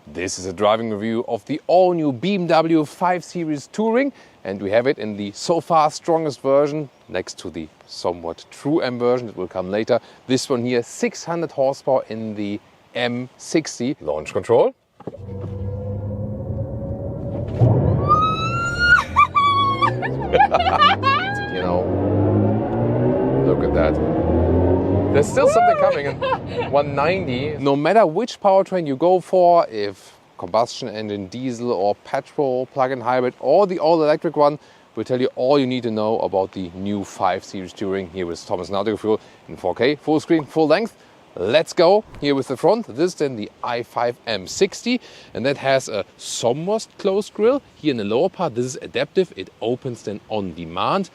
This is a driving review of the all-new BMW 5 Series Touring, and we have it in the so far strongest version next to the somewhat true M version that will come later. This one here, 600 horsepower in the M60. Launch control. You know, look at that. There's still something coming in 190. No matter which powertrain you go for, if combustion engine, diesel or petrol, plug-in hybrid or the all-electric one, will tell you all you need to know about the new 5 Series Touring here with Thomas Nautical Fuel in 4K, full screen, full length. Let's go. Here with the front, this is then the i5 M60, and that has a somewhat closed grille. Here in the lower part, this is adaptive. It opens then on demand.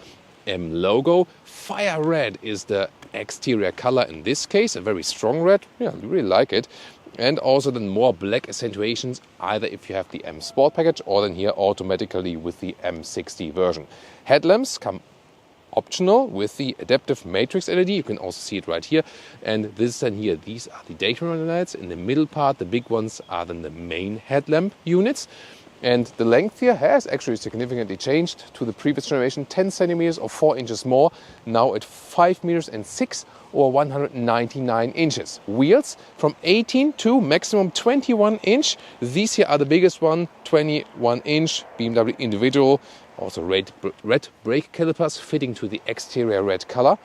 M logo. Fire red is the exterior color in this case, a very strong red. Yeah, I really like it. And also then more black accentuations, either if you have the M Sport package or then here automatically with the M60 version. Headlamps come optional with the adaptive matrix LED. You can also see it right here. And this then here, these are the daytime running lights. In the middle part, the big ones are then the main headlamp units. And the length here has actually significantly changed to the previous generation, 10 centimeters or 4 inches more, now at 5 meters and 6 or 199 inches. Wheels from 18 to maximum 21 inch. These here are the biggest one, 21 inch BMW individual. Also red brake calipers fitting to the exterior red color.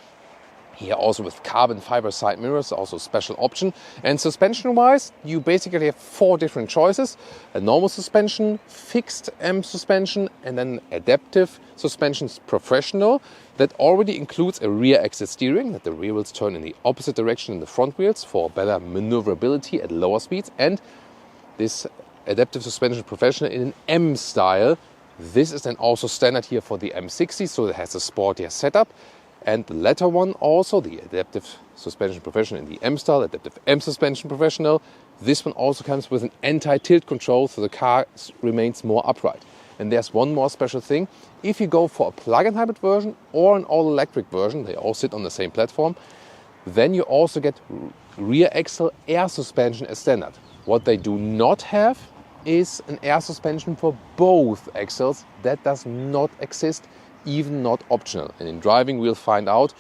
Here also with carbon fiber side mirrors, also special option. And suspension-wise, you basically have 4 different choices. A normal suspension, fixed M suspension, and then adaptive suspensions professional. That already includes a rear axis steering, that the rear wheels turn in the opposite direction than the front wheels for better maneuverability at lower speeds. And this adaptive suspension professional in an M style. This is then also standard here for the M60, so it has a sportier setup. And the latter one also, the adaptive suspension professional in the M style, adaptive M suspension professional. This one also comes with an anti-tilt control, so the car remains more upright. And there's one more special thing. If you go for a plug-in hybrid version or an all-electric version, they all sit on the same platform, then you also get rear axle air suspension as standard. What they do not have is an air suspension for both axles. That does not exist, even not optional. And in driving we'll find out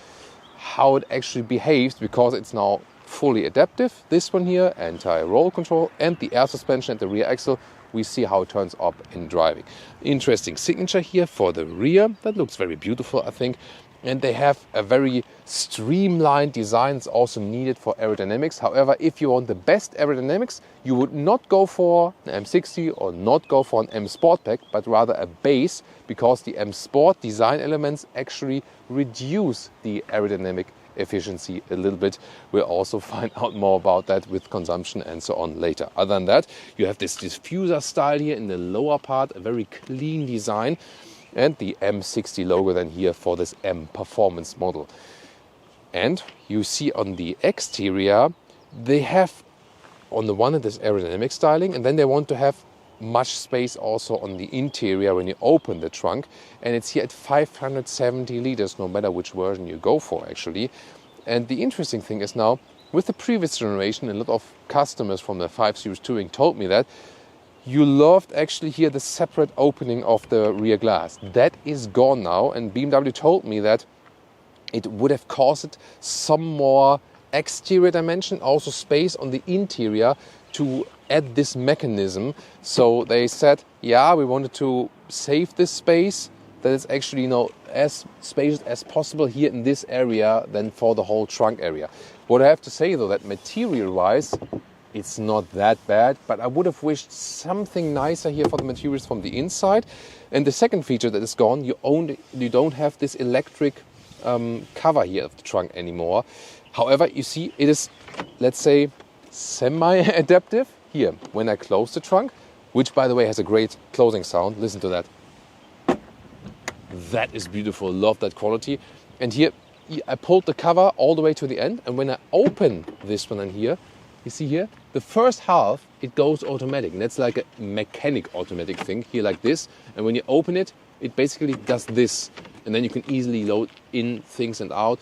how it actually behaves, because it's now fully adaptive. This one here, anti-roll control, and the air suspension at the rear axle. We see how it turns up in driving. Interesting signature here for the rear. That looks very beautiful, I think. And they have a very streamlined design. It's also needed for aerodynamics. However, if you want the best aerodynamics, you would not go for an M60 or not go for an M Sport pack, but rather a base, because the M Sport design elements actually reduce the aerodynamic efficiency a little bit. We'll also find out more about that with consumption and so on later. Other than that, you have this diffuser style here in the lower part, a very clean design. And the M60 logo then here for this M performance model. And you see on the exterior, they have on the one hand this aerodynamic styling, and then they want to have much space also on the interior when you open the trunk. And it's here at 570 liters, no matter which version you go for actually. And the interesting thing is now, with the previous generation, a lot of customers from the 5 Series Touring told me that you loved actually here the separate opening of the rear glass. That is gone now, and BMW told me that it would have caused some more exterior dimension, also space on the interior to add this mechanism. So they said, yeah, we wanted to save this space, that it's actually, you know, as spacious as possible here in this area than for the whole trunk area. What I have to say though, that material-wise, it's not that bad, but I would have wished something nicer here for the materials from the inside. And the second feature that is gone, you don't have this electric cover here of the trunk anymore. However, you see it is, let's say, semi-adaptive here when I close the trunk, which by the way has a great closing sound. Listen to that. That is beautiful, love that quality. And here I pulled the cover all the way to the end, and when I open this one in here, you see here, the first half, it goes automatic. And that's like a mechanic automatic thing here like this. And when you open it, it basically does this. And then you can easily load in things and out.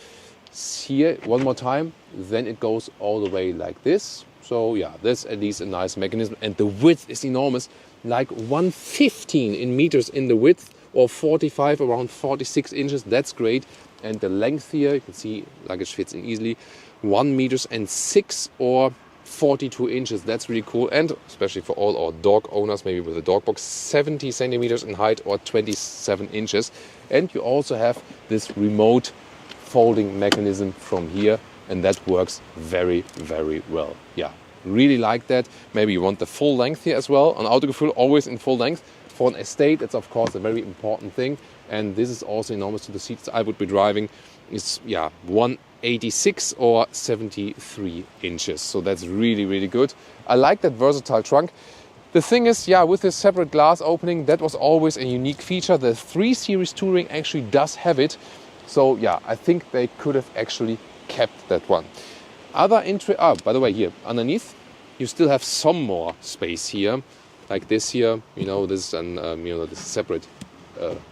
Here, one more time, then it goes all the way like this. So yeah, that's at least a nice mechanism. And the width is enormous, like 115 in meters in the width, or 45, around 46 inches. That's great. And the length here, you can see luggage fits in easily, 1 meters and 6 or 42 inches. That's really cool. And especially for all our dog owners, maybe with a dog box, 70 centimeters in height or 27 inches. And you also have this remote folding mechanism from here, and that works very, very well. Yeah, really like that. Maybe you want the full length here as well. On Autogefühl, always in full length. For an estate, it's of course a very important thing. And this is also enormous to the seats I would be driving. It's 186 or 73 inches. So that's really, really good. I like that versatile trunk. The thing is, with this separate glass opening, that was always a unique feature. The 3 Series Touring actually does have it. So I think they could have actually kept that one. By the way, here underneath, you still have some more space here. Like this here, this is this separate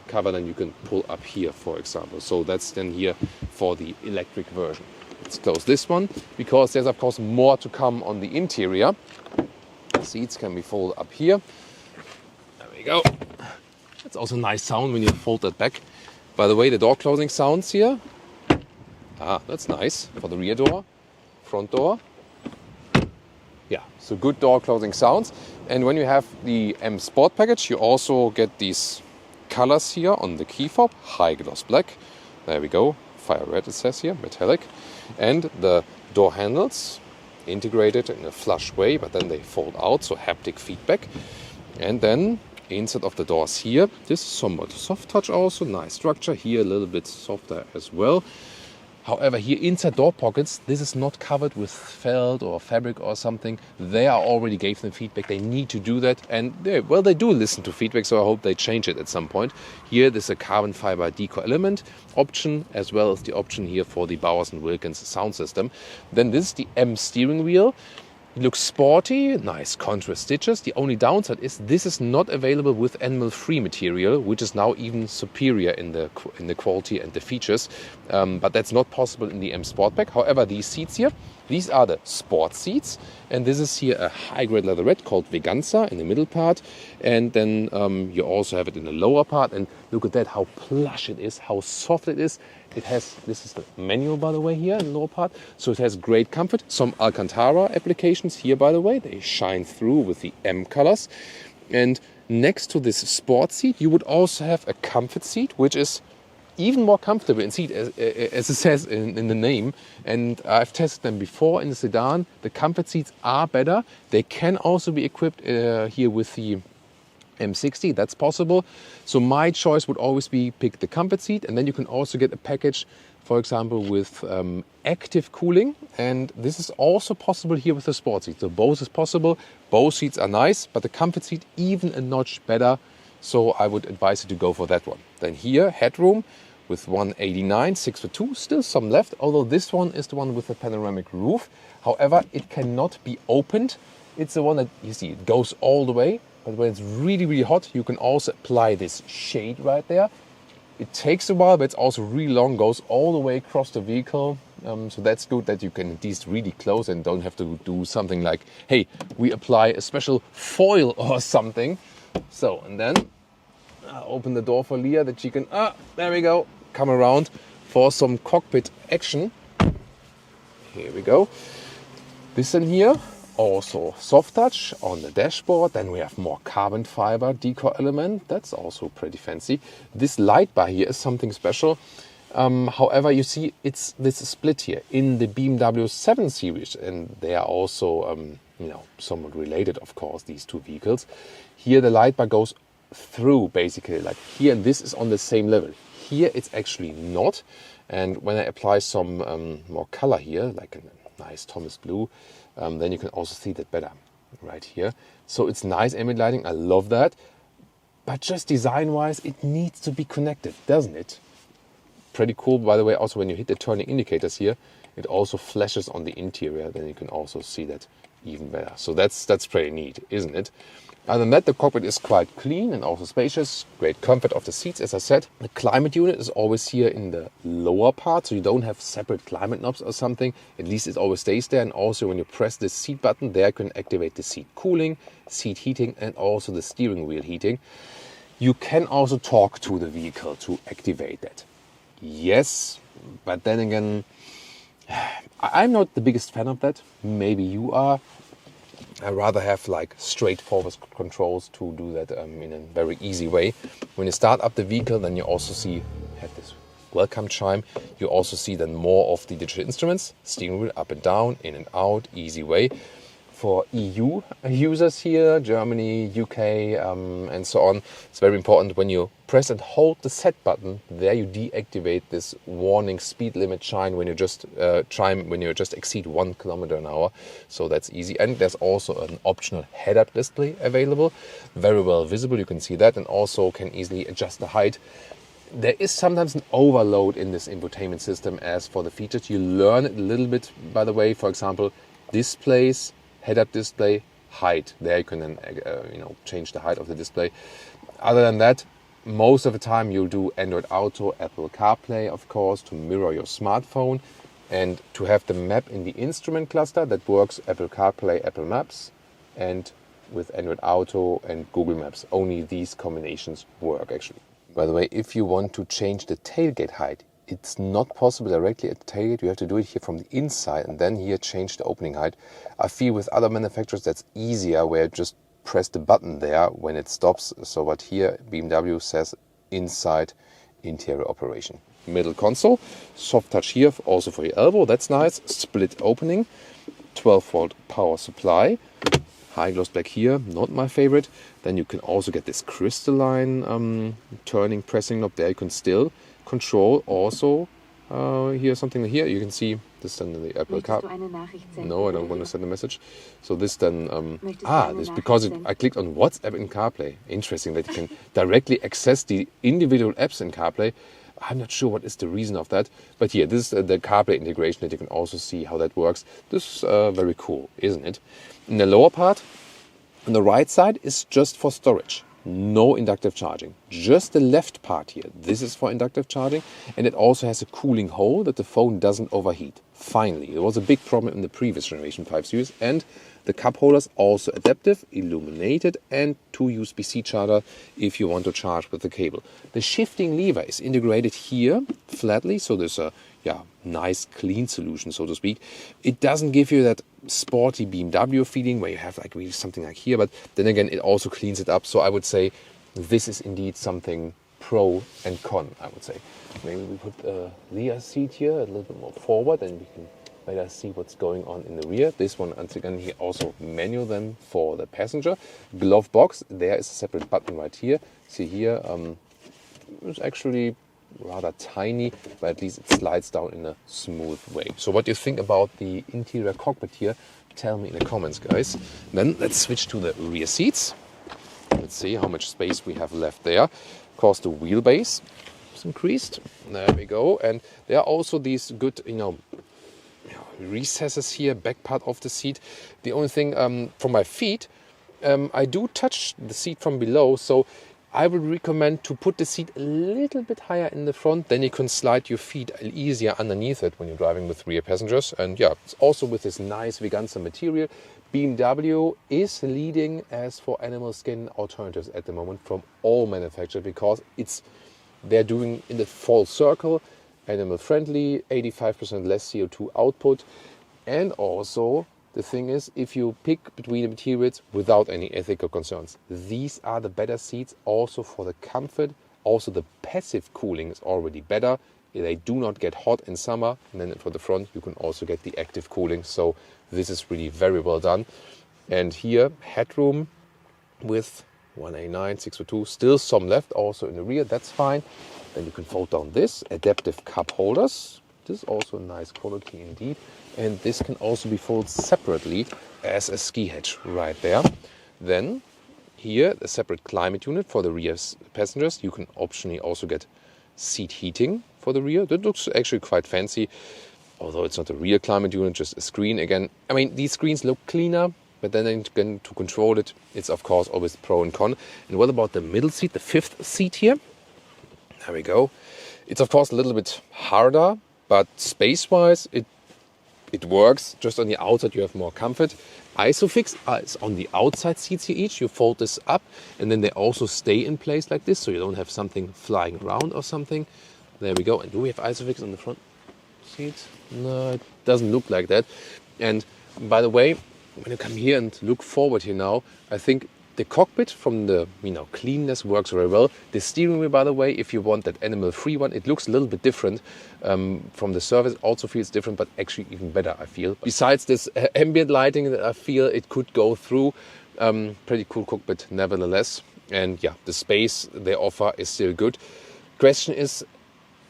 cover, then you can pull up here, for example. So that's then here for the electric version. Let's close this one, because there's of course more to come on the interior. The seats can be folded up here. There we go. That's also a nice sound when you fold that back. By the way, the door closing sounds here. That's nice for the rear door, front door. Yeah, so good door closing sounds. And when you have the M Sport package, you also get these colors here on the key fob. High gloss black. There we go. Fire red it says here, metallic. And the door handles integrated in a flush way, but then they fold out, so haptic feedback. And then inside of the doors here, this is somewhat soft touch also. Nice structure. Here a little bit softer as well. However, here inside door pockets, this is not covered with felt or fabric or something. They already gave them feedback. They need to do that. And they do listen to feedback, so I hope they change it at some point. Here, there's a carbon fiber decor element option, as well as the option here for the Bowers & Wilkins sound system. Then this is the M steering wheel. It looks sporty, nice contrast stitches. The only downside is this is not available with animal-free material, which is now even superior in the quality and the features. But that's not possible in the M Sport pack. However, these seats here, these are the sport seats. And this is here a high-grade leatherette called Veganza in the middle part. And then you also have it in the lower part. And look at that, how plush it is, how soft it is. This is the manual, by the way, here in the lower part. So it has great comfort. Some Alcantara applications here, by the way. They shine through with the M colors. And next to this sport seat, you would also have a comfort seat, which is even more comfortable in seat, as it says in the name. And I've tested them before in the sedan. The comfort seats are better. They can also be equipped here with the M60, that's possible. So my choice would always be pick the comfort seat, and then you can also get a package, for example, with active cooling. And this is also possible here with the sport seat. So both is possible. Both seats are nice, but the comfort seat even a notch better. So I would advise you to go for that one. Then here, headroom with 189, 6'2", still some left. Although this one is the one with the panoramic roof. However, it cannot be opened. It's the one that you see, it goes all the way. But when it's really, really hot, you can also apply this shade right there. It takes a while, but it's also really long, goes all the way across the vehicle. So that's good that you can at least really close and don't have to do something like, hey, we apply a special foil or something. So, and then open the door for Leah that she can, there we go, come around for some cockpit action. Here we go. This in here. Also soft touch on the dashboard. Then we have more carbon fiber decor element. That's also pretty fancy. This light bar here is something special. However, you see it's this split here in the BMW 7 Series, and they are also somewhat related, of course, these two vehicles. Here the light bar goes through basically, like here, and this is on the same level. Here it's actually not. And when I apply some more color here, like a nice Thomas blue, then you can also see that better right here. So it's nice ambient lighting. I love that. But just design-wise, it needs to be connected, doesn't it? Pretty cool, by the way. Also, when you hit the turning indicators here, it also flashes on the interior. Then you can also see that even better. So that's pretty neat, isn't it? Other than that, the cockpit is quite clean and also spacious. Great comfort of the seats, as I said. The climate unit is always here in the lower part, so you don't have separate climate knobs or something. At least it always stays there. And also when you press the seat button, there you can activate the seat cooling, seat heating, and also the steering wheel heating. You can also talk to the vehicle to activate that. Yes, but then again, I'm not the biggest fan of that. Maybe you are. I rather have like straightforward controls to do that in a very easy way. When you start up the vehicle, then you also see, have this welcome chime. You also see then more of the digital instruments, steering wheel up and down, in and out, easy way. For EU users here, Germany, UK, and so on, it's very important when you press and hold the set button, there you deactivate this warning speed limit chime when you just exceed 1 km/h. So that's easy. And there's also an optional head-up display available, very well visible. You can see that, and also can easily adjust the height. There is sometimes an overload in this infotainment system as for the features. You learn it a little bit, by the way. For example, displays. Head-up display, height. There you can then change the height of the display. Other than that, most of the time you'll do Android Auto, Apple CarPlay, of course, to mirror your smartphone, and to have the map in the instrument cluster that works Apple CarPlay, Apple Maps, and with Android Auto and Google Maps. Only these combinations work actually. By the way, if you want to change the tailgate height, it's not possible directly at the tailgate. You have to do it here from the inside and then here change the opening height. I feel with other manufacturers that's easier, where you just press the button there when it stops. So but here BMW says inside interior operation. Middle console, soft touch here also for your elbow. That's nice. Split opening, 12-volt power supply. High gloss black here, not my favorite. Then you can also get this crystalline turning pressing knob. There you can still control also here something here. You can see this then the Apple Car. No, I don't want to send a message. So this then this because I clicked on WhatsApp in CarPlay. Interesting that you can directly access the individual apps in CarPlay. I'm not sure what is the reason of that, but here this is the CarPlay integration that you can also see how that works. This is very cool, isn't it? In the lower part, on the right side, is just for storage. No inductive charging. Just the left part here. This is for inductive charging, and it also has a cooling hole that the phone doesn't overheat. Finally, it was a big problem in the previous generation 5 Series, and the cup holders also adaptive, illuminated, and 2 USB-C charger if you want to charge with the cable. The shifting lever is integrated here flatly, so there's a nice clean solution, so to speak. It doesn't give you that sporty BMW feeling where you have like really something like here, but then again it also cleans it up. So I would say this is indeed something pro and con, I would say. Maybe we put a rear seat here a little bit more forward and we can better see what's going on in the rear. This one, once again, here also manual then for the passenger. Glove box, there is a separate button right here. See here, it's actually rather tiny, but at least it slides down in a smooth way. So what do you think about the interior cockpit here? Tell me in the comments, guys. Then let's switch to the rear seats. Let's see how much space we have left there. Of course, the wheelbase is increased. There we go. And there are also these good, recesses here, back part of the seat. The only thing for my feet, I do touch the seat from below, so I would recommend to put the seat a little bit higher in the front, then you can slide your feet easier underneath it when you're driving with rear passengers. And yeah, it's also with this nice Veganza material. BMW is leading as for animal skin alternatives at the moment from all manufacturers, because they're doing in the full circle, animal friendly, 85% less CO2 output, and also the thing is, if you pick between the materials without any ethical concerns, these are the better seats also for the comfort. Also the passive cooling is already better. They do not get hot in summer. And then for the front, you can also get the active cooling. So this is really very well done. And here, headroom with 189, 602, still some left also in the rear. That's fine. Then you can fold down this, adaptive cup holders. This is also a nice quality indeed. And this can also be folded separately as a ski hatch right there. Then here a separate climate unit for the rear passengers. You can optionally also get seat heating for the rear. That looks actually quite fancy. although it's not a real climate unit, just a screen. Again, I mean, these screens look cleaner, but then again, to control it, it's of course always pro and con. And what about the middle seat, the fifth seat here? There we go. It's of course a little bit harder, but space-wise, it works. Just on the outside, you have more comfort. Isofix is on the outside seats here each. You fold this up, and then they also stay in place like this, so you don't have something flying around or something. There we go. And do we have Isofix on the front seats? No, it doesn't look like that. And by the way, when you come here and look forward here now, I think the cockpit from the cleanness works very well. The steering wheel, by the way, if you want that animal-free one, it looks a little bit different from the surface. Also feels different, but actually even better, I feel. Besides this ambient lighting that I feel it could go through, pretty cool cockpit nevertheless. And yeah, the space they offer is still good. Question is,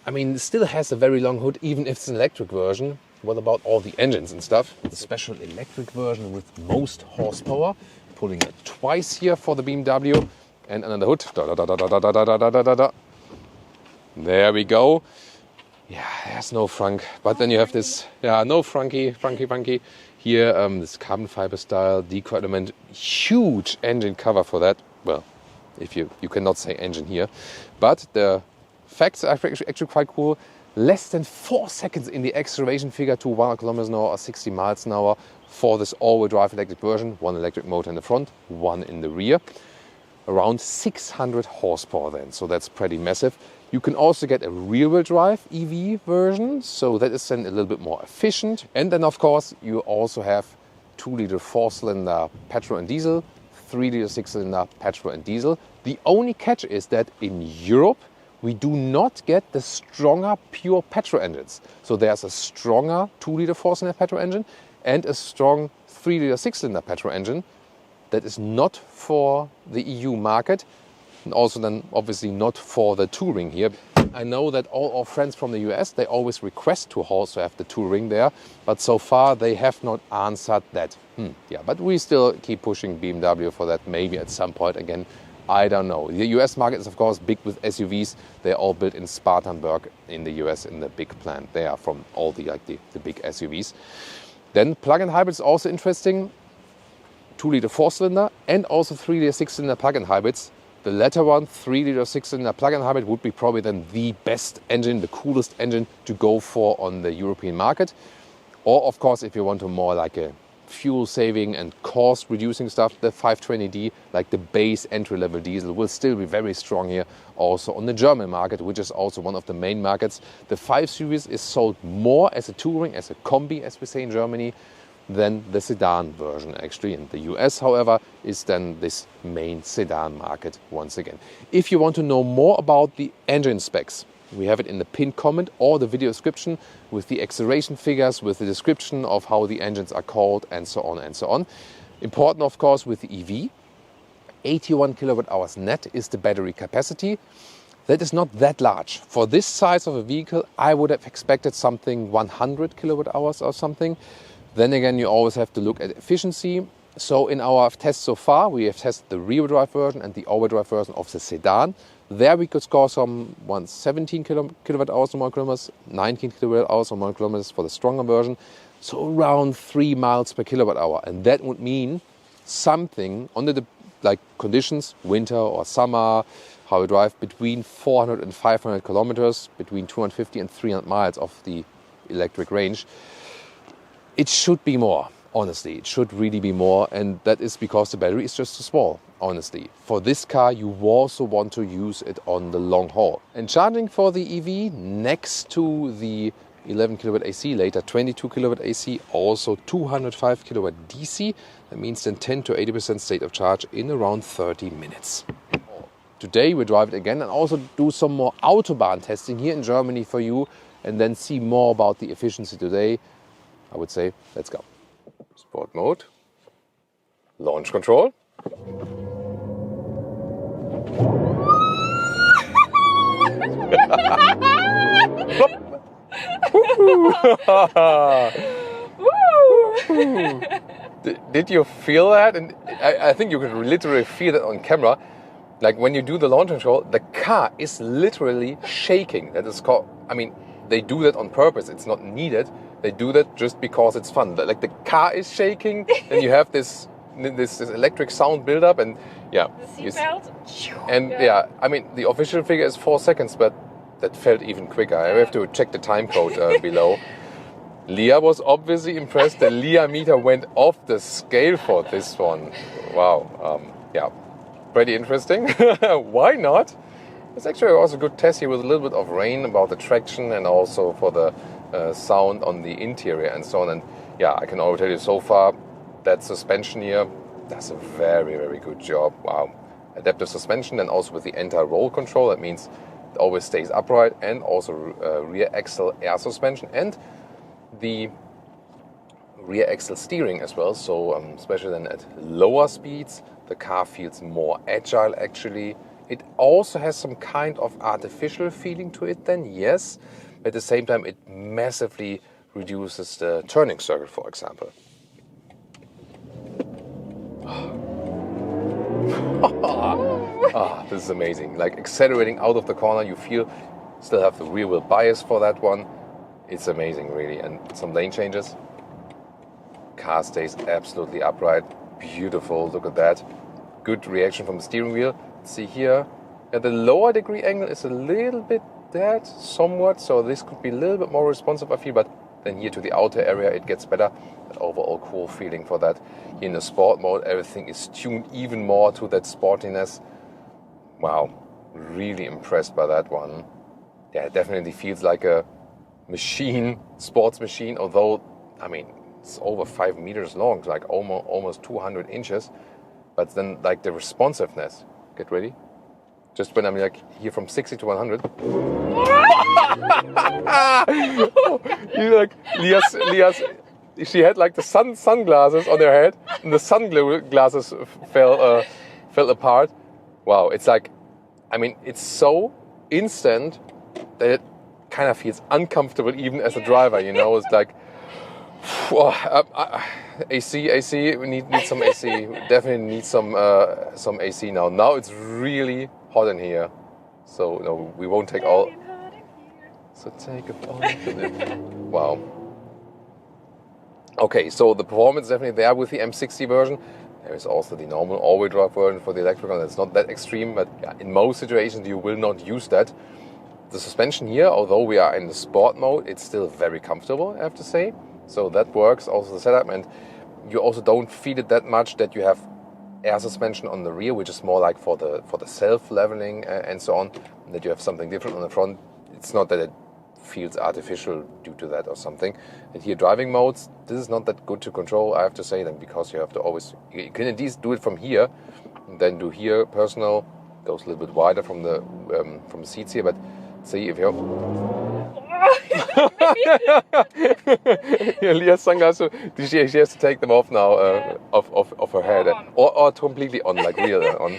I mean, it still has a very long hood, even if it's an electric version. What about all the engines and stuff? The special electric version with most horsepower. Pulling it twice here for the BMW. And under the hood. There we go. Yeah, there's no frunk. But then you have this, no frunky. Here, this carbon fiber style deco element. Huge engine cover for that. Well, if you cannot say engine here. But the facts are actually quite cool. Less than 4 seconds in the acceleration figure to 100 kilometers an hour or 60 miles an hour for this all-wheel drive electric version. One electric motor in the front, one in the rear. Around 600 horsepower then, so that's pretty massive. You can also get a rear-wheel drive EV version, so that is then a little bit more efficient. And then of course you also have 2-liter 4-cylinder petrol and diesel, 3-liter 6-cylinder petrol and diesel. The only catch is that in Europe we do not get the stronger pure petrol engines. So there's a stronger 2-liter 4-cylinder petrol engine and a strong 3-liter 6-cylinder petrol engine that is not for the EU market, and also then obviously not for the touring here. I know that all our friends from the US, they always request to also have the touring there, but so far they have not answered that. But we still keep pushing BMW for that, maybe at some point again. I don't know. The US market is of course big with SUVs. They're all built in Spartanburg in the US in the big plant there from all the big SUVs. Then plug-in hybrid is also interesting. 2-liter 4-cylinder and also 3-liter 6-cylinder plug-in hybrids. The latter one, 3-liter 6-cylinder plug-in hybrid, would be probably then the best engine, the coolest engine to go for on the European market. Or of course, if you want to more like a fuel saving and cost reducing stuff, the 520D, like the base entry level diesel, will still be very strong here also on the German market, which is also one of the main markets. The 5 Series is sold more as a touring, as a combi, as we say in Germany, than the sedan version actually. In the US, however, is then this main sedan market once again. If you want to know more about the engine specs, we have it in the pinned comment or the video description with the acceleration figures, with the description of how the engines are called, and so on and so on. Important, of course, with the EV, 81 kilowatt hours net is the battery capacity. That is not that large. For this size of a vehicle, I would have expected something 100 kilowatt hours or something. Then again, you always have to look at efficiency. So in our tests so far, we have tested the rear-wheel drive version and the all-wheel drive version of the sedan. There we could score some 17 kilowatt hours or more kilometers, 19 kilowatt hours or more kilometers for the stronger version. So around 3 miles per kilowatt hour. And that would mean something under the conditions, winter or summer, how we drive between 400 and 500 kilometers, between 250 and 300 miles of the electric range. It should be more, honestly. It should really be more, and that is because the battery is just too small, honestly. For this car, you also want to use it on the long haul. And charging for the EV next to the 11 kilowatt AC, later 22 kilowatt AC, also 205 kilowatt DC. That means then 10 to 80% state of charge in around 30 minutes. Today we drive it again and also do some more Autobahn testing here in Germany for you, and then see more about the efficiency today. I would say, let's go. Sport mode, launch control. Did you feel that? And I think you could literally feel it on camera. Like when you do the launch control, the car is literally shaking. That is called, I mean, they do that on purpose. It's not needed. they do that just because it's fun. Like the car is shaking, and you have this electric sound build-up, and yeah. The seatbelt. And yeah, I mean, the official figure is 4 seconds, but that felt even quicker. I have to check the time code below. Leah was obviously impressed. The Leah meter went off the scale for this one. Wow. Yeah, pretty interesting. Why not? It's actually also a good test here with a little bit of rain about the traction and also for the sound on the interior and so on. And yeah, I can already tell you so far that suspension here does a very, very good job. Wow. Adaptive suspension, and also with the anti-roll control. That means it always stays upright, and also rear axle air suspension and the rear axle steering as well. So especially then at lower speeds, the car feels more agile actually. It also has some kind of artificial feeling to it then, yes. At the same time, it massively reduces the turning circle, for example. This is amazing. Like accelerating out of the corner, you feel still have the rear wheel bias for that one. It's amazing, really. And some lane changes. Car stays absolutely upright. Beautiful. Look at that. Good reaction from the steering wheel. See here, the lower degree angle is a little bit dead, somewhat. So this could be a little bit more responsive, I feel. But then here to the outer area, it gets better. But overall, cool feeling for that. Here in the sport mode, everything is tuned even more to that sportiness. Wow, really impressed by that one. Yeah, it definitely feels like a machine, sports machine, although, I mean, it's over 5 meters long, it's like almost 200 inches. But then, like, the responsiveness, get ready? Just when I'm like here from 60 to 100. You like, Leah's, she had like the sunglasses on her head, and the sunglasses fell apart. Wow, it's like, I mean, it's so instant that it kind of feels uncomfortable even as a driver, you know. It's like, AC, we need some AC. We definitely need some AC now. Now it's really hot in here, so no, we won't take all. So take a photo. Wow. Okay, so the performance is definitely there with the M60 version. There is also the normal all-wheel drive version for the electric one. It's not that extreme, but yeah, in most situations you will not use that. The suspension here, although we are in the sport mode, it's still very comfortable, I have to say. So that works, also the setup, and you also don't feel it that much that you have air suspension on the rear, which is more like for the self-leveling and so on, and that you have something different on the front. It's not that it feels artificial due to that or something. And here driving modes, this is not that good to control, I have to say, then, because you have to always, you can at least do it from here, and then do here personal, goes a little bit wider from the seats here, but see if you're yeah, Leah's sunglasses, she has to take them off now, off her head, or completely on, like real on.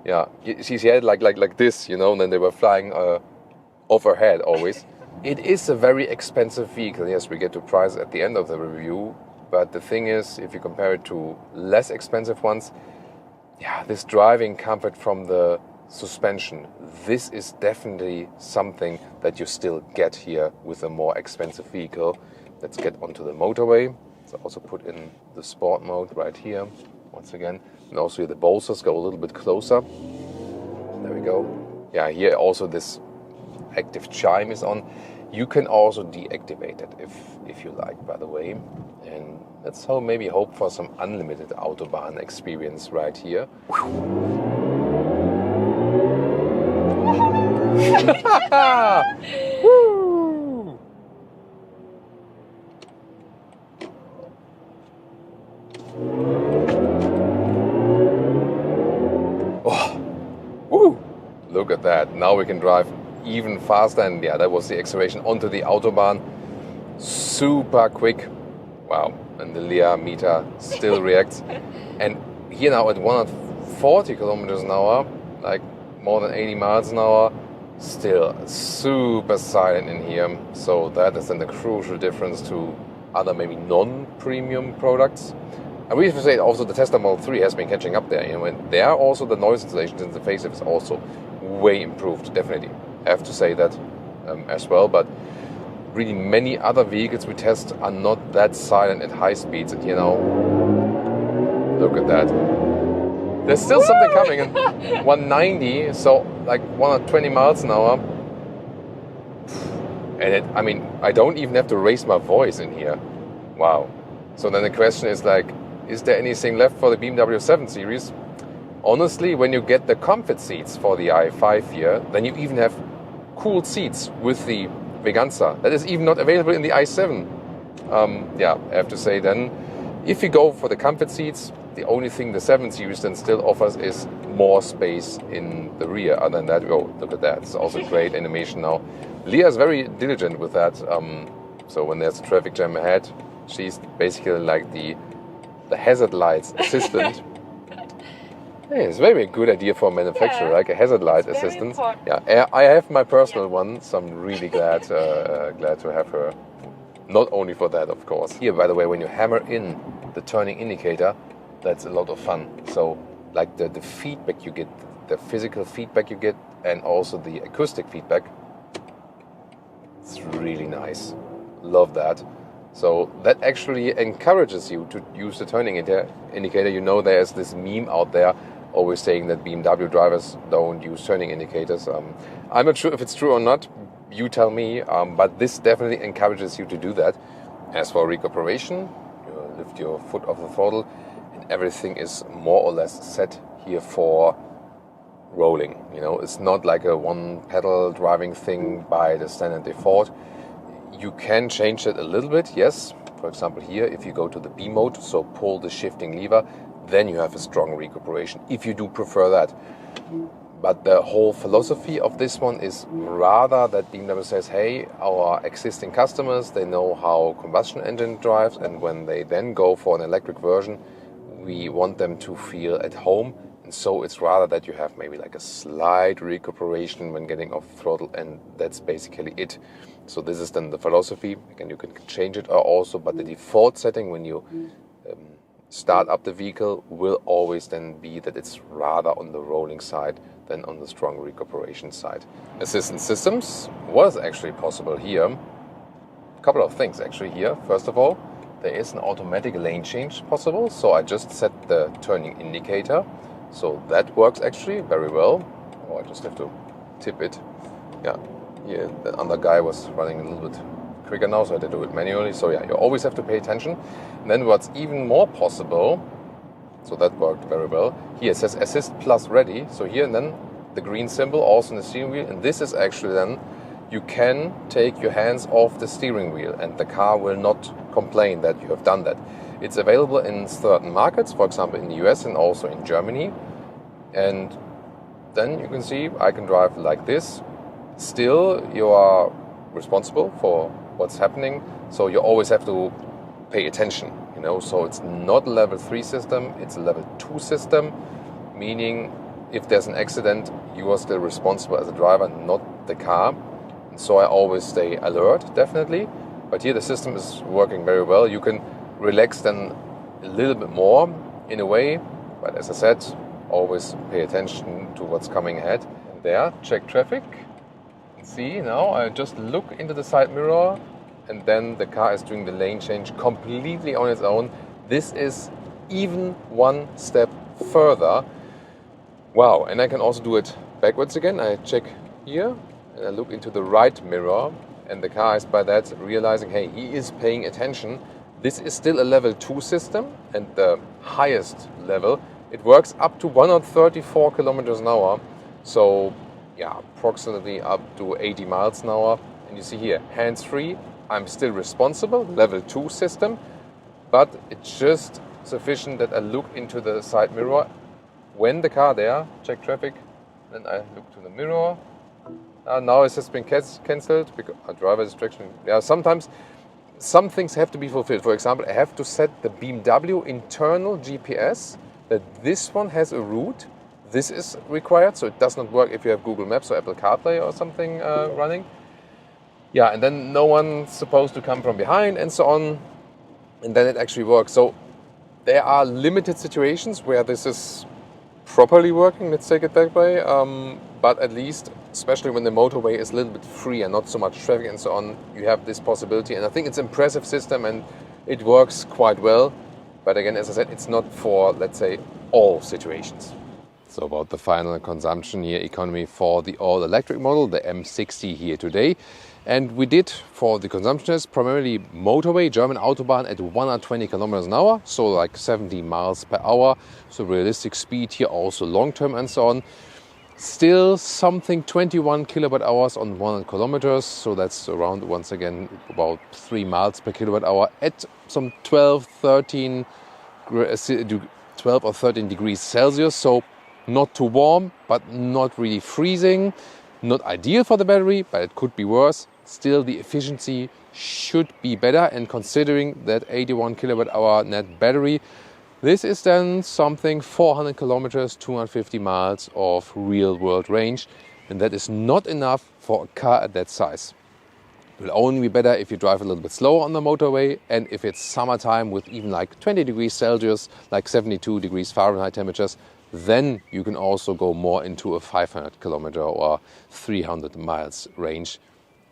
Yeah, she had like this, you know, and then they were flying off her head always. It is a very expensive vehicle. Yes, we get to price at the end of the review, but the thing is, if you compare it to less expensive ones, yeah, this driving comfort from the suspension, this is definitely something that you still get here with a more expensive vehicle. Let's get onto the motorway. So also put in the sport mode right here, once again. And also here the bolsters go a little bit closer. There we go. Yeah, here also this active chime is on. You can also deactivate it if you like, by the way. And let's maybe hope for some unlimited Autobahn experience right here. Woo! Oh, woo! Look at that. Now we can drive even faster, and yeah, that was the acceleration onto the Autobahn. Super quick. Wow. And the Leah meter still reacts. And here now at 140 kilometers an hour, like more than 80 miles an hour, still super silent in here. So that is then the crucial difference to other maybe non-premium products. And we have to say also the Tesla Model 3 has been catching up there. You know, and there also the noise installation in the facelift is also way improved, definitely. I have to say that as well. But really many other vehicles we test are not that silent at high speeds. And you know, look at that. There's still something coming in 190, so like 120 miles an hour. And I mean, I don't even have to raise my voice in here. Wow. So then the question is like, is there anything left for the BMW 7 Series? Honestly, when you get the comfort seats for the i5 here, then you even have cooled seats with the Veganza. That is even not available in the i7. Yeah, I have to say then, if you go for the comfort seats, the only thing the 7 Series then still offers is more space in the rear. Other than that, oh, look at that. It's also great animation now. Leah is very diligent with that. So when there's a traffic jam ahead, she's basically like the hazard lights assistant. Hey, it's a very good idea for a manufacturer, like a hazard light assistant. Yeah, I have my personal one, so I'm really glad to have her. Not only for that, of course. Here, by the way, when you hammer in the turning indicator, that's a lot of fun. So, like the feedback you get, the physical feedback you get, and also the acoustic feedback, it's really nice. Love that. So that actually encourages you to use the turning indicator. You know, there's this meme out there always saying that BMW drivers don't use turning indicators. I'm not sure if it's true or not. You tell me. But this definitely encourages you to do that. As for recuperation, you lift your foot off the throttle, and everything is more or less set here for rolling. You know, it's not like a one-pedal driving thing by the standard default. You can change it a little bit, yes. For example, here, if you go to the B mode, so pull the shifting lever, then you have a strong recuperation, if you do prefer that. But the whole philosophy of this one is rather that BMW says, hey, our existing customers, they know how combustion engine drives, and when they then go for an electric version, we want them to feel at home. And so it's rather that you have maybe like a slight recuperation when getting off throttle, and that's basically it. So this is then the philosophy. Again, you can change it also, but the default setting when you start up the vehicle will always then be that it's rather on the rolling side than on the strong recuperation side. Assistance systems, what is actually possible here? A couple of things actually here. First of all, there is an automatic lane change possible. So I just set the turning indicator. So that works actually very well. Oh, I just have to tip it. Yeah, here the other guy was running a little bit quicker now, so I had to do it manually. So yeah, you always have to pay attention. And then what's even more possible, so that worked very well. Here it says assist plus ready. So here and then the green symbol also in the steering wheel. And this is actually then, you can take your hands off the steering wheel and the car will not complain that you have done that. It's available in certain markets, for example in the US and also in Germany. And then you can see I can drive like this. Still, you are responsible for what's happening, so you always have to pay attention, you know. So it's not a level 3 system, it's a level 2 system, meaning if there's an accident, you are still responsible as a driver, not the car. And so I always stay alert, definitely. But here the system is working very well. You can relax then a little bit more in a way, but as I said, always pay attention to what's coming ahead. And there, check traffic. See, now I just look into the side mirror and then the car is doing the lane change completely on its own. This is even one step further. Wow, and I can also do it backwards again. I check here and I look into the right mirror and the car is by that realizing, hey, he is paying attention. This is still a level 2 system, and the highest level, it works up to 134 kilometers an hour. So yeah, approximately up to 80 miles an hour. And you see here, hands-free, I'm still responsible, level 2 system, but it's just sufficient that I look into the side mirror. When the car there, check traffic, then I look to the mirror. Now it has been cancelled because driver distraction. Yeah, sometimes some things have to be fulfilled. For example, I have to set the BMW internal GPS, that this one has a route. This is required, so it does not work if you have Google Maps or Apple CarPlay or something running. Yeah, and then no one's supposed to come from behind and so on, and then it actually works. So there are limited situations where this is properly working, let's take it that way, but at least especially when the motorway is a little bit free and not so much traffic and so on, you have this possibility. And I think it's an impressive system and it works quite well. But again, as I said, it's not for, let's say, all situations. So about the final consumption here, economy for the all-electric model, the M60 here today. And we did, for the consumption test, primarily motorway, German Autobahn at 120 kilometers an hour, so like 70 miles per hour. So realistic speed here, also long-term and so on. Still something 21 kilowatt hours on 100 kilometers. So that's around, once again, about 3 miles per kilowatt hour at some 12 or 13 degrees Celsius. So not too warm, but not really freezing. Not ideal for the battery, but it could be worse. Still, the efficiency should be better. And considering that 81 kilowatt hour net battery, this is then something 400 kilometers, 250 miles of real world range. And that is not enough for a car at that size. It will only be better if you drive a little bit slower on the motorway and if it's summertime with even like 20 degrees Celsius, like 72 degrees Fahrenheit temperatures, then you can also go more into a 500 kilometer or 300 miles range.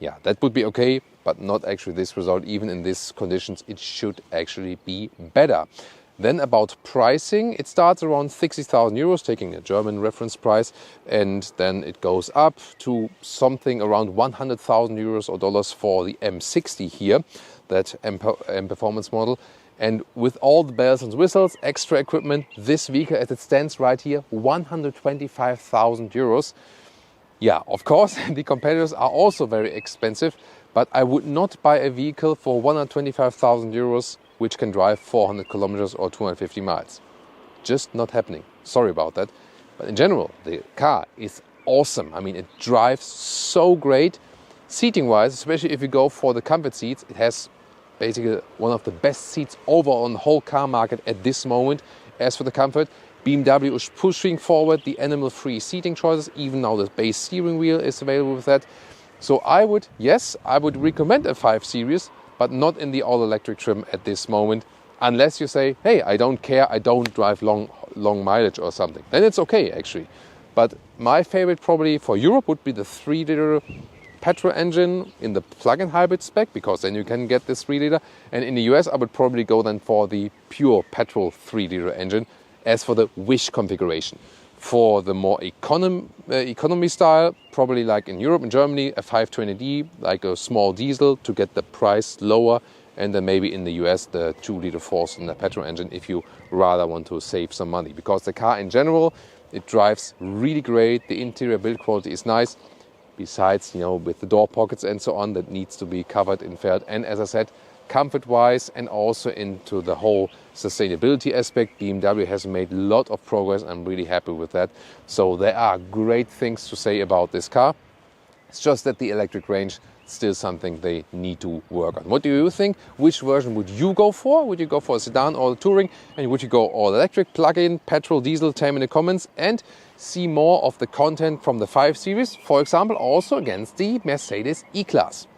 Yeah, that would be okay, but not actually this result. Even in these conditions, it should actually be better. Then about pricing, it starts around 60,000 euros, taking a German reference price, and then it goes up to something around 100,000 euros or dollars for the M60 here, that M Performance model. And with all the bells and whistles, extra equipment, this vehicle as it stands right here, 125,000 euros. Yeah, of course, the competitors are also very expensive, but I would not buy a vehicle for 125,000 euros which can drive 400 kilometers or 250 miles. Just not happening. Sorry about that. But in general, the car is awesome. I mean, it drives so great. Seating-wise, especially if you go for the comfort seats, it has basically one of the best seats overall on the whole car market at this moment. As for the comfort, BMW is pushing forward the animal-free seating choices. Even now the base steering wheel is available with that. So I would recommend a 5 Series, but not in the all-electric trim at this moment. Unless you say, hey, I don't care, I don't drive long mileage or something. Then it's okay, actually. But my favorite probably for Europe would be the 3-liter petrol engine in the plug-in hybrid spec, because then you can get this 3-liter. And in the US, I would probably go then for the pure petrol 3-liter engine as for the Wish configuration. For the more economy style, probably like in Europe and Germany, a 520D, like a small diesel to get the price lower. And then maybe in the US, the 2-liter 4-cylinder petrol engine if you rather want to save some money. Because the car in general, it drives really great. The interior build quality is nice. Besides, with the door pockets and so on, that needs to be covered in felt. And as I said, comfort-wise and also into the whole sustainability aspect, BMW has made a lot of progress. I'm really happy with that. So there are great things to say about this car. It's just that the electric range is still something they need to work on. What do you think? Which version would you go for? Would you go for a sedan or a touring? And would you go all electric, plug-in, petrol, diesel? Tell me in the comments. And see more of the content from the 5 Series, for example, also against the Mercedes E-Class.